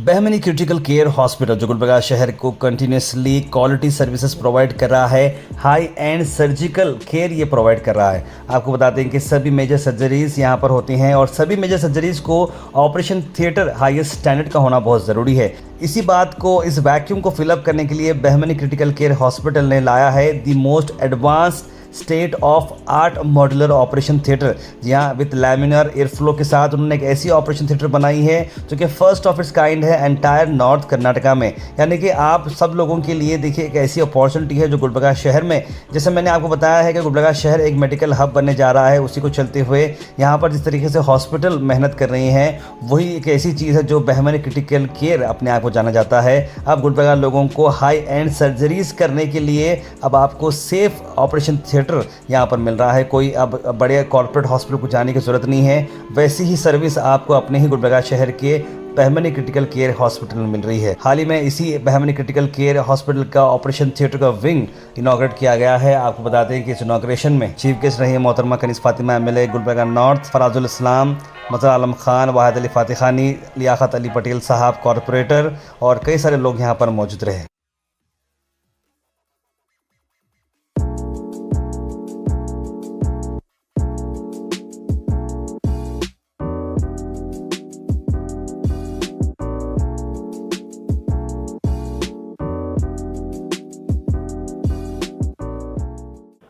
Bahmani critical care hospital जो गुलबर्गा शहर को कंटिन्यूसली क्वालिटी सर्विसेज प्रोवाइड कर रहा है, हाई एंड सर्जिकल केयर ये प्रोवाइड कर रहा है। आपको बताते हैं कि सभी मेजर सर्जरीज यहाँ पर होती हैं और सभी मेजर सर्जरीज को ऑपरेशन थिएटर हाईएस्ट स्टैंडर्ड का होना बहुत ज़रूरी है। इसी बात को, इस वैक्यूम को फिलअप करने के लिए बहमनी क्रिटिकल केयर हॉस्पिटल ने लाया है the most advance state of art modular operation theatre. जी हाँ, विद लैमिनार एयर फ्लो के साथ उन्होंने एक ऐसी ऑपरेशन थिएटर बनाई है जो कि फर्स्ट ऑफ इट्स काइंड है एंटायर नॉर्थ कर्नाटका में। यानी कि आप सब लोगों के लिए देखिए एक ऐसी अपॉर्चुनिटी है जो गुलबर्गा शहर में, जैसे मैंने आपको बताया है कि गुलबर्गा शहर एक मेडिकल हब बनने जा रहा है, उसी को चलते हुए यहाँ पर जिस तरीके से हॉस्पिटल मेहनत कर रही हैं, वही एक ऐसी चीज़ है जो बहमनी क्रिटिकल केयर अपने आप को जाना जाता है। अब गुलबर्गा लोगों को हाई एंड सर्जरीज करने के लिए अब आपको सेफ ऑपरेशन थिएटर यहाँ पर मिल रहा है। कोई अब बड़े कॉर्पोरेट हॉस्पिटल को जाने की ज़रूरत नहीं है, वैसी ही सर्विस आपको अपने ही गुलबर्गा शहर के बहमनी क्रिटिकल केयर हॉस्पिटल में मिल रही है। हाल ही में इसी बहमनी क्रिटिकल केयर हॉस्पिटल का ऑपरेशन थिएटर का विंग इनॉग्रेट किया गया है। आपको बताते हैं कि इस इनॉग्रेशन में चीफ गेस्ट रही है मोहतरमा कनीज़ फातिमा एमएलए गुलबर्गा नॉर्थ, फराजुल इस्लाम, मज़हर आलम खान, वाहिद अली फातिखानी, लियाकत अली पटेल साहब कॉरपोरेटर और कई सारे लोग यहाँ पर मौजूद रहे।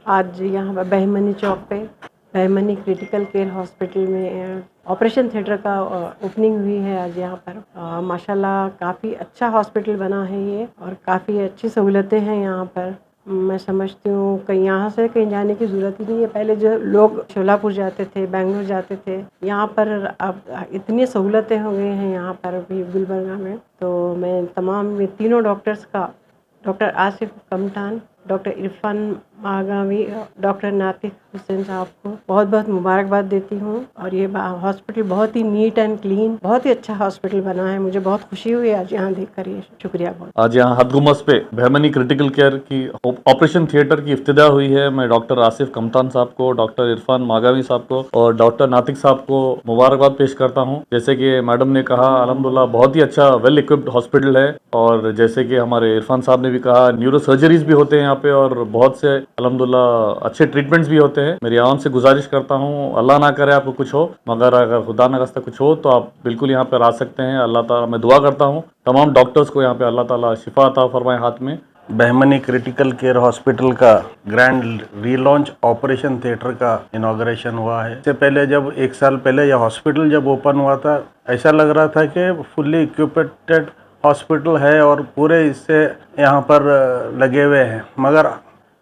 आज यहाँ पर बहमनी चौक पे बहमनी क्रिटिकल केयर हॉस्पिटल में ऑपरेशन थिएटर का ओपनिंग हुई है आज यहाँ पर। माशाल्लाह काफ़ी अच्छा हॉस्पिटल बना है ये और काफ़ी अच्छी सहूलतें हैं यहाँ पर। मैं समझती हूँ कहीं यहाँ से कहीं जाने की ज़रूरत ही नहीं है। पहले जो लोग शोलापुर जाते थे, बेंगलोर जाते थे, यहाँ पर अब इतनी सहूलतें हो गई हैं यहाँ पर भी गुलबर्गा में। तो मैं तमाम तीनों डॉक्टर्स का, डॉक्टर आसिफ कमठान, डॉक्टर इरफान मागावी, डॉक्टर नातिक हुसैन साहब को बहुत बहुत मुबारकबाद देती हूँ। और ये हॉस्पिटल बहुत ही नीट एंड क्लीन, बहुत ही अच्छा हॉस्पिटल बना है। मुझे बहुत खुशी हुई आज यहाँ देखकर। ये शुक्रिया बहुत। आज यहाँ हदगुमस पे बहमनी क्रिटिकल केयर की ऑपरेशन थिएटर की इफ्तिदा हुई है। मैं डॉक्टर आसिफ कमतान साहब को, डॉक्टर इरफान मागावी साहब को और डॉक्टर नातिक साहब को मुबारकबाद पेश करता हूँ। जैसे कि मैडम ने कहा, अल्हम्दुलिल्लाह बहुत ही अच्छा वेल इक्विप्ड हॉस्पिटल है। और जैसे कि हमारे इरफान साहब ने भी कहा, न्यूरो सर्जरीज भी होते हैं यहाँ पे और बहुत से अल्हम्दुलिल्लाह अच्छे ट्रीटमेंट्स भी होते हैं। मेरी आवाम से गुजारिश करता हूँ, अल्लाह ना करे आपको कुछ हो, मगर अगर खुदा न खास्ता कुछ हो तो आप बिल्कुल यहाँ पे आ सकते हैं। अल्लाह ताला, मैं दुआ करता हूँ तमाम डॉक्टर्स को यहाँ पे अल्लाह ताला शिफा अता फरमाए हाथ में। बहमनी क्रिटिकल केयर हॉस्पिटल का ग्रैंड रीलॉन्च ऑपरेशन थिएटर का इनॉग्रेशन हुआ है। इससे पहले जब 1 साल पहले यह हॉस्पिटल जब ओपन हुआ था, ऐसा लग रहा था कि फुल्ली इक्विप्ड हॉस्पिटल है और पूरे इससे यहाँ पर लगे हुए हैं, मगर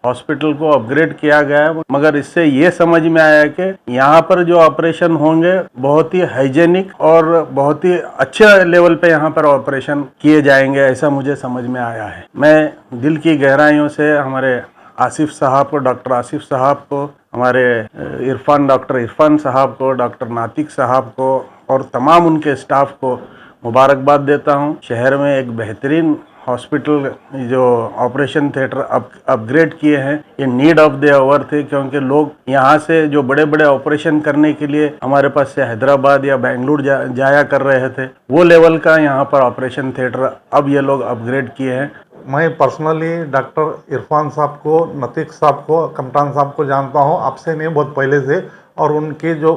हॉस्पिटल को अपग्रेड किया गया है। मगर इससे ये समझ में आया कि यहाँ पर जो ऑपरेशन होंगे बहुत ही हाइजेनिक और बहुत ही अच्छे लेवल पे यहाँ पर ऑपरेशन किए जाएंगे, ऐसा मुझे समझ में आया है। मैं दिल की गहराइयों से हमारे आसिफ साहब को, डॉक्टर आसिफ साहब को, हमारे डॉक्टर इरफान साहब को, डॉक्टर नातिक साहब को और तमाम उनके स्टाफ को मुबारकबाद देता हूँ। शहर में एक बेहतरीन हॉस्पिटल जो ऑपरेशन थिएटर अपग्रेड किए हैं, ये नीड ऑफ द आवर थे, क्योंकि लोग यहाँ से जो बड़े बड़े ऑपरेशन करने के लिए हमारे पास से हैदराबाद या बेंगलुरु जाया कर रहे थे, वो लेवल का यहाँ पर ऑपरेशन थिएटर अब ये लोग अपग्रेड किए हैं। मैं पर्सनली डॉक्टर इरफान साहब को, नतीक साहब को, कमटान साहब को जानता हूँ, आपसे नहीं बहुत पहले से। और उनके जो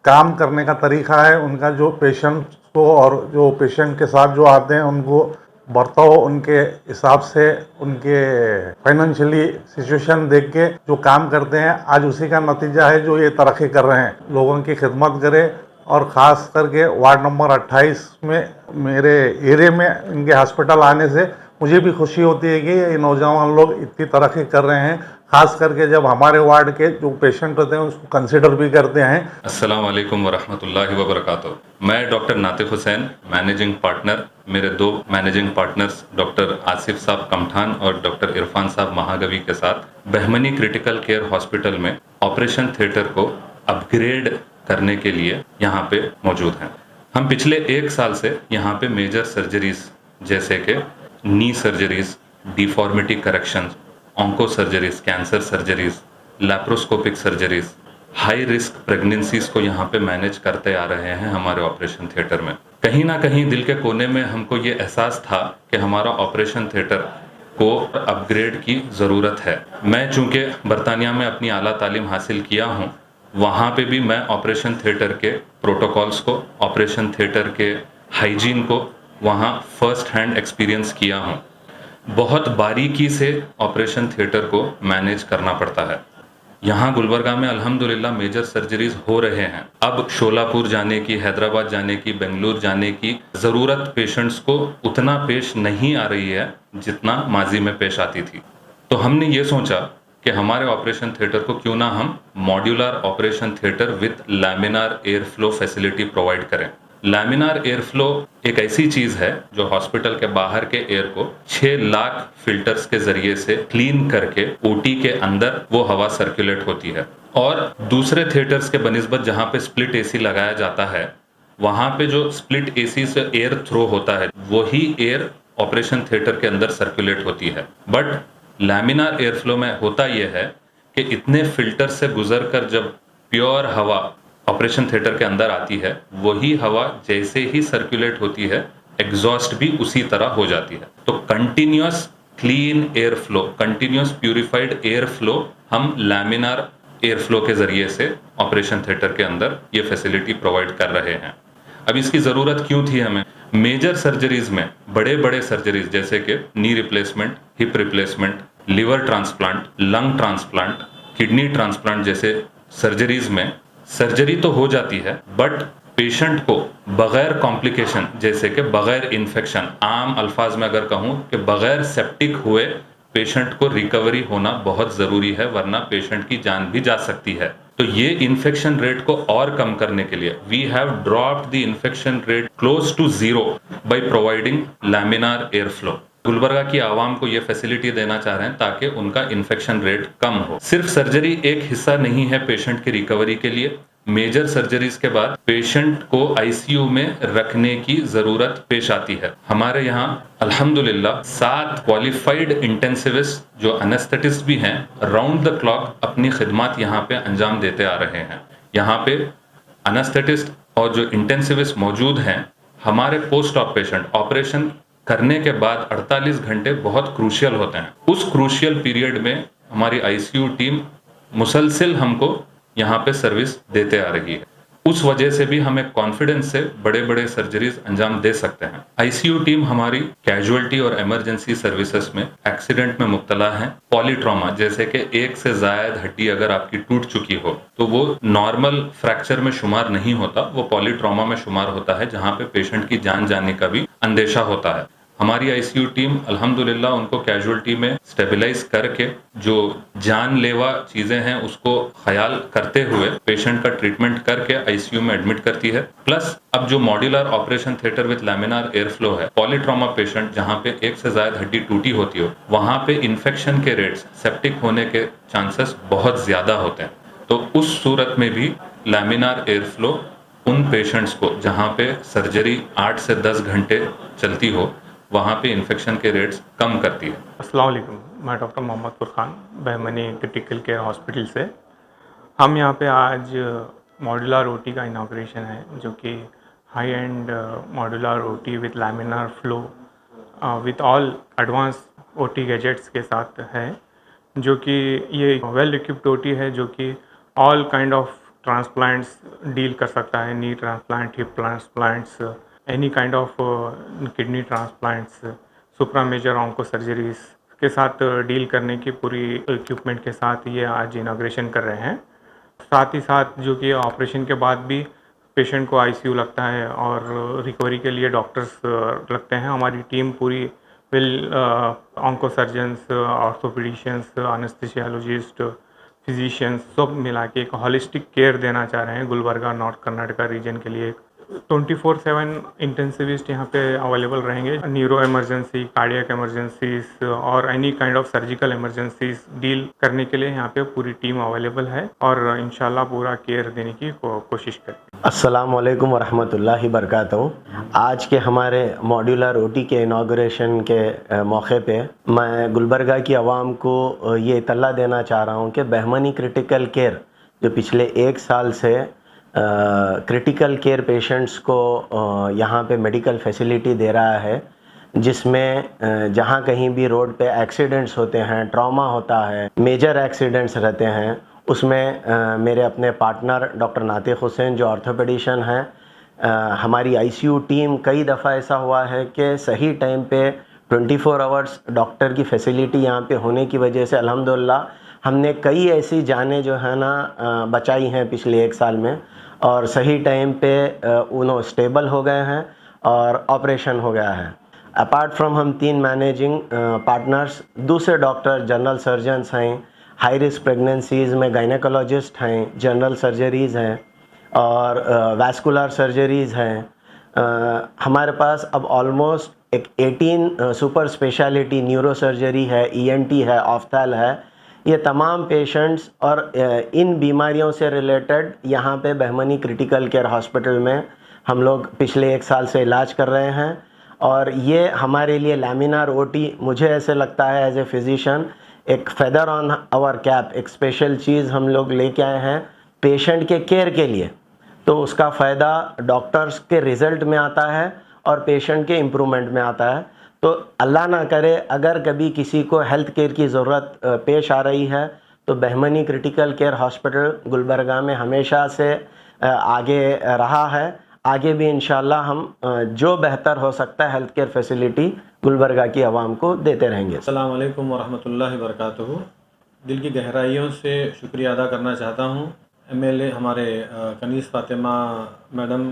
काम करने का तरीका है, उनका जो पेशेंट को और जो पेशेंट के साथ जो आते हैं उनको बर्ताव, उनके हिसाब से, उनके फाइनेंशियली सिचुएशन देख के जो काम करते हैं, आज उसी का नतीजा है जो ये तरक्की कर रहे हैं। लोगों की खिदमत करें और ख़ास करके वार्ड नंबर 28 में मेरे एरिया में इनके हॉस्पिटल आने से मुझे भी खुशी होती है कि ये नौजवान लोग इतनी तरक्की कर रहे हैं, ख़ास करके जब हमारे वार्ड के जो पेशेंट होते हैं उसको कंसिडर भी करते हैं। अस्सलाम वालेकुम वरहमतुल्लाहि वबरकातुहू। मैं डॉक्टर नातिक हुसैन, मैनेजिंग पार्टनर। मेरे 2 मैनेजिंग पार्टनर्स डॉक्टर आसिफ साहब कमठान और डॉक्टर इरफान साहब महागवी के साथ बहमनी क्रिटिकल केयर हॉस्पिटल में ऑपरेशन थिएटर को अपग्रेड करने के लिए यहाँ पे मौजूद हैं। हम पिछले 1 साल से यहाँ पे मेजर सर्जरीज जैसे कि knee surgeries, deformity correction, onco surgeries, cancer surgeries, laparoscopic surgeries, high risk pregnancies को यहाँ पे मैनेज करते आ रहे हैं हमारे ऑपरेशन थिएटर में। कहीं ना कहीं दिल के कोने में हमको ये एहसास था कि हमारा ऑपरेशन थिएटर को अपग्रेड की ज़रूरत है। मैं चूँकि बरतानिया में अपनी आला तालीम हासिल किया हूँ, वहाँ पे भी मैं ऑपरेशन थिएटर के प्रोटोकॉल्स को, ऑपरेशन थिएटर के हाइजीन को वहाँ फर्स्ट हैंड एक्सपीरियंस किया हूँ। बहुत बारीकी से ऑपरेशन थिएटर को मैनेज करना पड़ता है। यहाँ गुलबर्गा में अल्हम्दुलिल्लाह मेजर सर्जरीज हो रहे हैं। अब शोलापुर जाने की, हैदराबाद जाने की, बेंगलुरु जाने की ज़रूरत पेशेंट्स को उतना पेश नहीं आ रही है जितना माजी में पेश आती थी। तो हमने ये सोचा कि हमारे ऑपरेशन थिएटर को क्यों ना हम modular operation theatre with laminar air flow facility provide करें। लैमिनार एयर फ्लो एक ऐसी चीज है जो हॉस्पिटल के बाहर के एयर को 6 लाख फिल्टर्स के जरिए से क्लीन करके ओटी के अंदर वो हवा सर्कुलेट होती है। और दूसरे थिएटर्स के बनिस्बत जहाँ पे स्प्लिट एसी लगाया जाता है, वहाँ पे जो स्प्लिट एसी से एयर थ्रो होता है वही एयर ऑपरेशन थिएटर के अंदर सर्कुलेट होती है। बट लैमिनार एयर फ्लो में होता यह है कि इतने फिल्टर से गुजर कर जब प्योर हवा ऑपरेशन थिएटर के अंदर आती है, वही हवा जैसे ही सर्कुलेट होती है एग्जॉस्ट भी उसी तरह हो जाती है। तो continuous clean air flow, continuous purified air flow हम लैमिनार एयर फ्लो के जरिए से ऑपरेशन थिएटर के अंदर ये फैसिलिटी प्रोवाइड कर रहे हैं। अब इसकी ज़रूरत क्यों थी हमें? मेजर सर्जरीज में, बड़े बड़े सर्जरीज जैसे कि knee replacement, hip replacement, liver transplant, lung transplant, kidney transplant जैसे सर्जरीज में सर्जरी तो हो जाती है, बट पेशेंट को बगैर कॉम्प्लिकेशन, जैसे कि बगैर इन्फेक्शन, आम अल्फाज में अगर कहूँ कि बगैर सेप्टिक हुए पेशेंट को रिकवरी होना बहुत ज़रूरी है, वरना पेशेंट की जान भी जा सकती है। तो ये इन्फेक्शन रेट को और कम करने के लिए we have dropped the infection rate close to 0 by providing laminar air flow. Gulbarga की आवाम को ये फैसिलिटी देना चाह रहे हैं ताकि उनका इन्फेक्शन रेट कम हो। सिर्फ सर्जरी एक हिस्सा नहीं है पेशेंट की रिकवरी के लिए। मेजर सर्जरीज के बाद पेशेंट को आईसीयू में रखने की जरूरत पेश आती है। हमारे यहाँ अल्हम्दुलिल्लाह 7 क्वालिफाइड इंटेंसिविस्ट जो एनेस्थेटिस्ट भी हैं, राउंड द क्लॉक अपनी खिदमत यहाँ पे अंजाम देते आ रहे हैं। यहाँ पे एनेस्थेटिस्ट और जो इंटेंसिविस्ट मौजूद हैं, हमारे पोस्ट ऑप पेशेंट ऑपरेशन करने के बाद 48 घंटे बहुत क्रूशियल होते हैं। उस क्रूशियल पीरियड में हमारी आईसीयू टीम मुसलसिल हमको यहाँ पे सर्विस देते आ रही है। उस वजह से भी हमें कॉन्फिडेंस से बड़े बड़े सर्जरीज अंजाम दे सकते हैं। आईसीयू टीम हमारी कैजुअलिटी और इमरजेंसी सर्विसेज में एक्सीडेंट में मुब्तला है, पॉलीट्रॉमा जैसे कि एक से ज्यादा हड्डी अगर आपकी टूट चुकी हो तो वो नॉर्मल फ्रैक्चर में शुमार नहीं होता, वो पॉलीट्रॉमा में शुमार होता है, जहाँ पे पेशेंट की जान जाने का भी अंदेशा होता है। हमारी आईसीयू टीम अल्हम्दुलिल्लाह उनको कैजुअलिटी में स्टेबलाइज करके जो जानलेवा चीजें हैं उसको ख्याल करते हुए पेशेंट का ट्रीटमेंट करके आईसीयू में एडमिट करती है। प्लस अब जो modular operation theatre with laminar air flow है, पॉलीट्रॉमा पेशेंट जहाँ पे एक से ज्यादा हड्डी टूटी होती हो, वहाँ पे इन्फेक्शन के रेट्स, सेप्टिक होने के चांसेस बहुत ज्यादा होते हैं। तो उस सूरत में भी लैमिनार एयर फ्लो उन पेशेंट्स को जहाँ पे सर्जरी 8 से 10 घंटे चलती हो, वहाँ पे इन्फेक्शन के रेट्स कम करती है। अस्सलाम वालेकुम, मैं doctor Mohammed Furqan Bahmani critical care hospital से। हम यहाँ पे आज मॉड्यूलर ओटी का इनाग्रेशन है, जो कि high and modular OT with laminar flow with all advance OT gadgets के साथ है, जो कि ये वेल इक्विप्ड ओटी है जो कि all kind of transplants deal कर सकता है। Knee transplant, hip transplants, any kind of kidney transplants, supra major onco surgeries के साथ डील करने की पूरी इक्विपमेंट के साथ ये आज इनाग्रेशन कर रहे हैं। साथ ही साथ जो कि ऑपरेशन के बाद भी पेशेंट को आईसीयू लगता है और रिकवरी के लिए डॉक्टर्स लगते हैं। हमारी टीम पूरी will onco surgeons, orthopaedicians, anaesthesiologist, physicians सब मिला के एक हॉलिस्टिक केयर देना चाह रहे हैं गुलबर्गा नॉर्थ कर्नाटका रीजन के लिए। 24/7 इंटेंसिविस्ट यहाँ पे अवेलेबल रहेंगे। न्यूरो इमरजेंसी, कार्डियक इमरजेंसीज और any kind of surgical emergencies deal करने के लिए यहाँ पे पूरी टीम अवेलेबल है और इंशाल्लाह पूरा केयर देने की कोशिश करेंगे। अस्सलाम वालेकुम वरहमतुल्लाहि बरकातहू। आज के हमारे मॉड्यूलर ओटी के इनाग्रेशन के मौके पे मैं गुलबर्गा की आवाम को ये इत्तला देना चाह रहा हूँ कि बहमनी क्रिटिकल केयर जो पिछले 1 साल से क्रिटिकल केयर पेशेंट्स को यहाँ पे मेडिकल फैसिलिटी दे रहा है, जिसमें जहाँ कहीं भी रोड पे एक्सीडेंट्स होते हैं, ट्रॉमा होता है, मेजर एक्सीडेंट्स रहते हैं, उसमें मेरे अपने पार्टनर डॉक्टर नातिक हुसैन जो ऑर्थोपेडिशन हैं, हमारी आईसीयू टीम, कई दफ़ा ऐसा हुआ है कि सही टाइम पे 24 आवर्स डॉक्टर की फैसिलिटी यहाँ पे होने की वजह से अल्हम्दुलिल्लाह हमने कई ऐसी जानें जो है ना बचाई हैं पिछले 1 साल में, और सही टाइम पे उन्होंने स्टेबल हो गए हैं और ऑपरेशन हो गया है। अपार्ट फ्रॉम हम 3 मैनेजिंग पार्टनर्स, दूसरे डॉक्टर जनरल सर्जन्स हैं, हाई रिस्क प्रेगनेंसीज़ में गायनेकोलॉजिस्ट हैं, जनरल सर्जरीज़ हैं और वैस्कुलर सर्जरीज़ हैं। हमारे पास अब ऑलमोस्ट एक 18 सुपर स्पेशलिटी न्यूरो सर्जरी है, ईएनटी है, ऑफ्थैल है। ये तमाम पेशेंट्स और इन बीमारियों से रिलेटेड यहाँ पे बहमनी क्रिटिकल केयर हॉस्पिटल में हम लोग पिछले 1 साल से इलाज कर रहे हैं, और ये हमारे लिए लैमिनार ओटी, मुझे ऐसे लगता है एज ए फिजिशियन, एक फेदर ऑन आवर कैप, एक स्पेशल चीज़ हम लोग लेके आए हैं पेशेंट के केयर के लिए। तो उसका फ़ायदा डॉक्टर्स के रिज़ल्ट में आता है और पेशेंट के इम्प्रूवमेंट में आता है। तो अल्लाह ना करे अगर कभी किसी को हेल्थ केयर की ज़रूरत पेश आ रही है तो Bahmani critical care hospital Gulbarga में हमेशा से आगे रहा है। आगे भी इंशाल्लाह हम जो बेहतर हो सकता है हेल्थ केयर फैसिलिटी गुलबर्गा की आवाम को देते रहेंगे। अस्सलाम वालेकुम वरहमतुल्लाहि वबरकातुहू। दिल की गहराइयों से शुक्रिया अदा करना चाहता हूँ एमएलए हमारे Kaneez Fatima madam,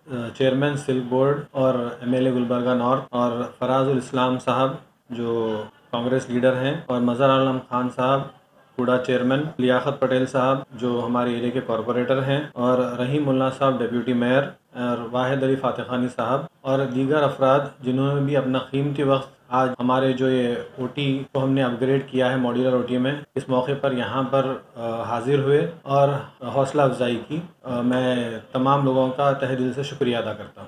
chairman silk board और एमएलए गुलबर्गा नॉर्थ, और फराजुल इस्लाम साहब जो कांग्रेस लीडर हैं, और मज़हर आलम खान साहब कूड़ा चेयरमैन, लियाकत पटेल साहब जो हमारे एरिया के कॉरपोरेटर हैं, और रहीम मुल्ला साहब डिप्टी मेयर, और वाहिद अली फातिखानी साहब और दीगर अफराद जिन्होंने भी अपना कीमती वक्त आज हमारे जो ये ओटी को हमने अपग्रेड किया है मॉड्यूलर ओटी में, इस मौके पर यहाँ पर हाजिर हुए और हौसला अफजाई की। मैं तमाम लोगों का तहे दिल से शुक्रिया अदा करता हूँ।